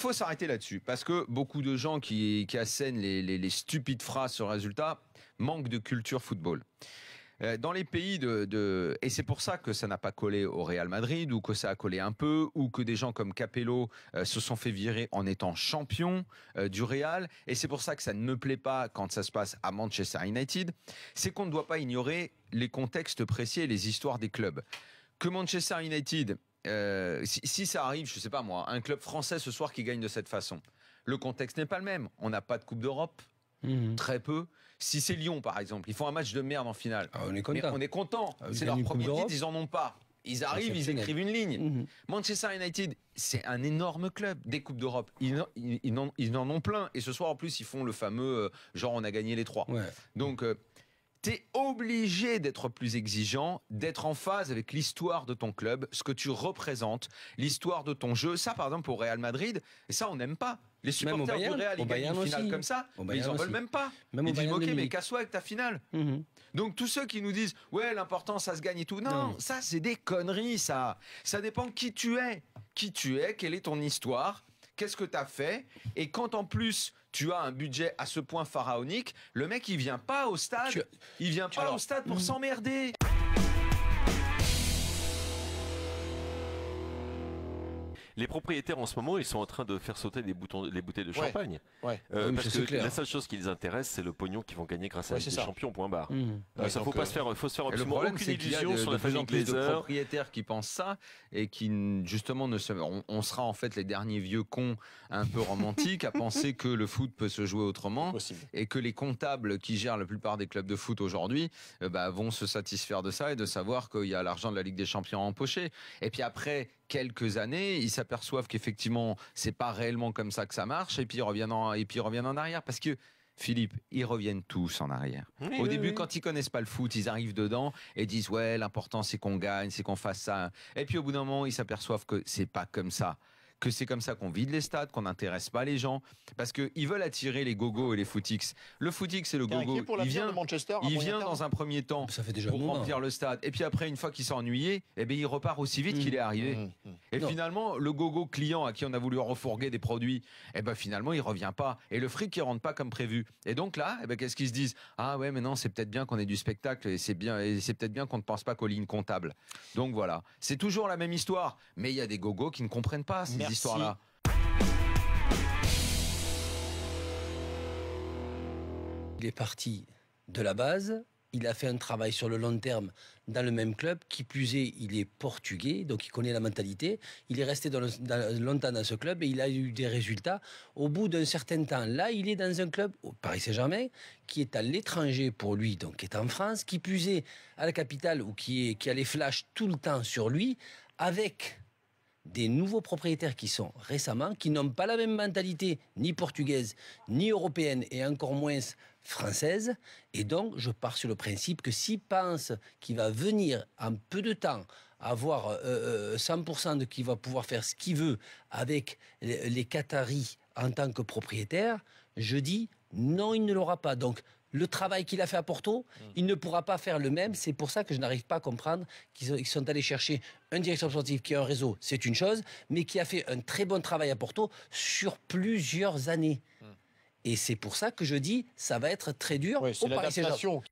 Il faut s'arrêter là-dessus, parce que beaucoup de gens qui assènent les stupides phrases sur le résultat manquent de culture football. Dans les pays et c'est pour ça que ça n'a pas collé au Real Madrid, ou que ça a collé un peu, ou que des gens comme Capello se sont fait virer en étant champion du Real, et c'est pour ça que ça ne me plaît pas quand ça se passe à Manchester United, c'est qu'on ne doit pas ignorer les contextes précis et les histoires des clubs. Que Manchester United, si ça arrive, je sais pas moi, un club français ce soir qui gagne de cette façon, le contexte n'est pas le même. On n'a pas de Coupe d'Europe. Très peu. Si c'est Lyon, par exemple, ils font un match de merde en finale. On est content. Mais on est content. C'est leur premier titre, ils en ont pas. Ils arrivent, ils écrivent une ligne. Manchester United, c'est un énorme club. Des Coupes d'Europe, ils en ont plein. Et ce soir, en plus, ils font le fameux genre on a gagné les 3. Ouais. Donc, t'es obligé d'être plus exigeant, d'être en phase avec l'histoire de ton club, ce que tu représentes, l'histoire de ton jeu. Ça, par exemple, au Real Madrid, et ça, on n'aime pas. Les supporters du Real, ils gagnent une finale comme ça, mais ils en veulent même pas. Ils disent, ok, mais casse-toi avec ta finale. Donc, tous ceux qui nous disent, ouais, l'important, ça se gagne et tout. Non, ça, c'est des conneries, ça. Ça dépend qui tu es. Qui tu es, quelle est ton histoire, qu'est-ce que tu as fait. Et quand, en plus, tu as un budget à ce point pharaonique, le mec, il vient pas au stade. Il vient pas au stade pour s'emmerder. Les propriétaires en ce moment, ils sont en train de faire sauter les bouteilles de champagne. Ouais. Parce que la seule chose qui les intéresse, c'est le pognon qu'ils vont gagner grâce à la Ligue des Champions, point barre. Ça, faut se faire absolument aucune illusion sur la famille Glazer. De propriétaires qui pensent ça et qui, justement, on sera en fait les derniers vieux cons un peu romantiques à penser que le foot peut se jouer autrement et que les comptables qui gèrent la plupart des clubs de foot aujourd'hui vont se satisfaire de ça et de savoir qu'il y a l'argent de la Ligue des Champions à empocher. Et puis après quelques années, ils s'aperçoivent qu'effectivement, c'est pas réellement comme ça que ça marche, et puis ils reviennent en arrière, parce que Philippe, ils reviennent tous en arrière. Au début, quand ils connaissent pas le foot, ils arrivent dedans et disent ouais, l'important c'est qu'on gagne, c'est qu'on fasse ça. Et puis au bout d'un moment, ils s'aperçoivent que c'est pas comme ça. Que c'est comme ça qu'on vide les stades, qu'on n'intéresse pas les gens, parce qu'ils veulent attirer les gogos et les footix. Le footix, c'est le gogo. Il vient dans un premier temps pour remplir le stade. Et puis après, une fois qu'il s'est ennuyé, il repart aussi vite qu'il est arrivé. Et finalement, le gogo client à qui on a voulu refourguer des produits, finalement, il revient pas. Et le fric, il rentre pas comme prévu. Et donc là, qu'est-ce qu'ils se disent? Ah ouais, mais non, c'est peut-être bien qu'on ait du spectacle, et c'est peut-être bien qu'on ne pense pas qu'aux lignes comptables. Donc voilà. C'est toujours la même histoire. Mais il y a des gogos qui ne comprennent pas ces histoires-là. Il est parti de la base, il a fait un travail sur le long terme dans le même club, qui plus est, il est portugais, donc il connaît la mentalité, il est resté longtemps dans ce club et il a eu des résultats. Au bout d'un certain temps, là, il est dans un club, au Paris Saint-Germain, qui est à l'étranger pour lui, donc qui est en France, qui plus est à la capitale, ou qui a les flashs tout le temps sur lui, avec des nouveaux propriétaires qui sont récemment, qui n'ont pas la même mentalité, ni portugaise, ni européenne, et encore moins française. Et donc, je pars sur le principe que s'il pense qu'il va venir en peu de temps avoir 100% de qu'il va pouvoir faire ce qu'il veut avec les Qataris en tant que propriétaire, je dis non, il ne l'aura pas. Donc, le travail qu'il a fait à Porto, il ne pourra pas faire le même. C'est pour ça que je n'arrive pas à comprendre qu'ils sont allés chercher un directeur sportif qui a un réseau, c'est une chose, mais qui a fait un très bon travail à Porto sur plusieurs années. Et c'est pour ça que je dis, ça va être très dur au Paris Saint-Germain.